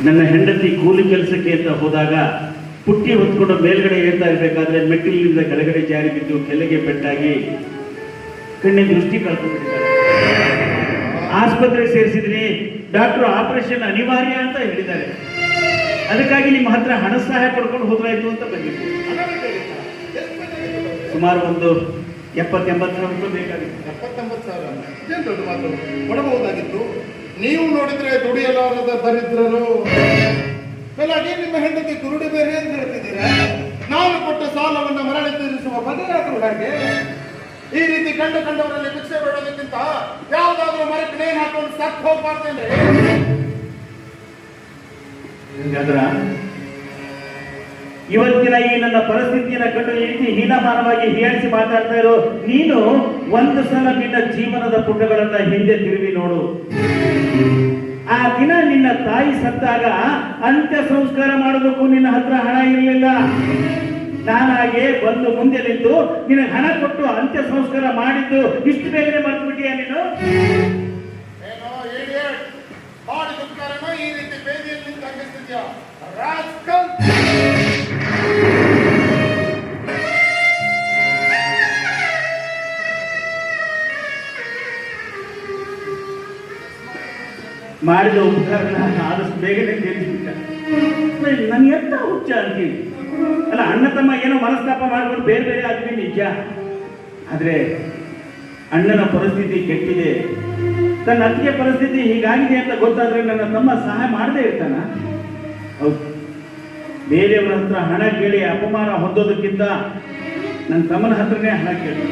ನನ್ನ ಹೆಂಡತಿ ಕೂಲಿ ಕೆಲಸಕ್ಕೆ ಅಂತ ಹೋದಾಗ ಪುಟ್ಟಿ ಹೊತ್ಕೊಂಡು ಮೇಲ್ಗಡೆ ಏರ್ತಾ ಇರಬೇಕಾದ್ರೆ ಮೆಟ್ಟಿಲಿನಿಂದ ಕೆಳಗಡೆ ಜಾರಿ ಬಿದ್ದು ಕೆಳಗೆ ಪೆಟ್ಟಾಗಿ ಕಣ್ಣಿನ ದೃಷ್ಟಿ ಕಳ್ಕೊಂಡ್ಬಿಟ್ಟಿದ್ದಾರೆ. ಆಸ್ಪತ್ರೆಗೆ ಸೇರಿಸಿದ್ರಿ, ಡಾಕ್ಟರ್ ಆಪರೇಷನ್ ಅನಿವಾರ್ಯ ಅಂತ ಹೇಳಿದ್ದಾರೆ. ಅದಕ್ಕಾಗಿ ನಿಮ್ಮ ಹತ್ರ ಹಣ ಸಹಾಯ ಪಡ್ಕೊಂಡು ಹೋದ್ರಾಯ್ತು ಅಂತ ಬಂದಿತ್ತು. ಸುಮಾರು ಒಂದು 70-80 ಸಾವಿರ ರೂಪಾಯಿ ಬೇಕಾಗಿತ್ತು. 70-80 ಸಾವಿರ ಏನು ದೊಡ್ಡ ಮಾತು, ಕೊಡಬಹುದಾಗಿತ್ತು. ನೀವು ನೋಡಿದ್ರೆ ದುಡಿಯಲಾರದ ದರಿದ್ರರು. ಬೆಳಗ್ಗೆ ನಿಮ್ಮ ಹೆಂಡತಿ ಕುರುಡಿ ಬೇರೆ ಅಂತ ಹೇಳ್ತಿದ್ದೀರಾ. ನಾನು ಕೊಟ್ಟ ಸಾಲವನ್ನು ಮರಳಿ ತೀರಿಸುವ ಬದಲಾದರೂ ಹಾಗೆ ಈ ರೀತಿ ಕಂಡವರಲ್ಲಿ ಭಿಕ್ಷೆ ಬೇಡೋದಕ್ಕಿಂತ ಯಾವುದಾದ್ರೂ ಮರಕ್ಕೆ ನೇಣು ಹಾಕೊಂಡು ಸತ್ತು ಹೋಗ್ಬಾರ್ದೇನೆ. ಇವತ್ತಿನ ಈ ನನ್ನ ಪರಿಸ್ಥಿತಿಯನ್ನು ಕಂಡು ಈ ರೀತಿ ಹೀನಮಾನವಾಗಿ ಹೀಯಾಳಿಸಿ ಮಾತಾಡ್ತಾ ಇರೋ ನೀನು ಒಂದು ಸಲ ನಿನ್ನ ಜೀವನದ ಪುಟಗಳನ್ನ ಹಿಂದೆ ತಿರುಗಿ ನೋಡು. ಆ ದಿನ ನಿನ್ನ ತಾಯಿ ಸತ್ತಾಗ ಅಂತ್ಯ ಸಂಸ್ಕಾರ ಮಾಡೋದಕ್ಕೂ ನಿನ್ನ ಹತ್ರ ಹಣ ಇರಲಿಲ್ಲ. ನಾನಾಗೆ ಬಂದು ಮುಂದೆ ನಿಂತು ನಿನಗೆ ಹಣ ಕೊಟ್ಟು ಅಂತ್ಯ ಸಂಸ್ಕಾರ ಮಾಡಿದ್ದು ಇಷ್ಟು ಬೇಗನೆ ಮರ್ತ್ಬಿಟ್ಟಿಯಾ ನೀನು? ಈ ರೀತಿ ಬೇದಿಯಲ್ಲಿ ತಂಗಿಸ್ತಿದ್ಯಾ? ಮಾಡಿದ ಉಪಕಾರನ ಆದಷ್ಟು ಬೇಗನೆ ತೀರಿಸ್ಬಿಟ್ಟ. ನನ್ ಎಂತ ಹುಚ್ಚ ಅಂತೀನಿ. ಅಲ್ಲ, ಅಣ್ಣ ತಮ್ಮ ಏನೋ ಮನಸ್ತಾಪ ಮಾಡ್ಕೊಂಡು ಬೇರೆ ಬೇರೆ ಆದ್ವಿ ನಿಜ. ಆದ್ರೆ ಅಣ್ಣನ ಪರಿಸ್ಥಿತಿ ಕೆಟ್ಟಿದೆ, ತನ್ನ ಅತ್ತಿಗೆ ಪರಿಸ್ಥಿತಿ ಹೀಗಾಗಿದೆ ಅಂತ ಗೊತ್ತಾದ್ರೆ ನನ್ನ ತಮ್ಮ ಸಹಾಯ ಮಾಡದೇ ಇರ್ತಾನ? ಹೌದು, ಬೇರೆಯವರ ಹತ್ರ ಹಣ ಕೇಳಿ ಅಪಮಾನ ಹೊಂದೋದಕ್ಕಿಂತ ನನ್ನ ತಮ್ಮನ ಹತ್ರನೇ ಹಣ ಕೇಳಿ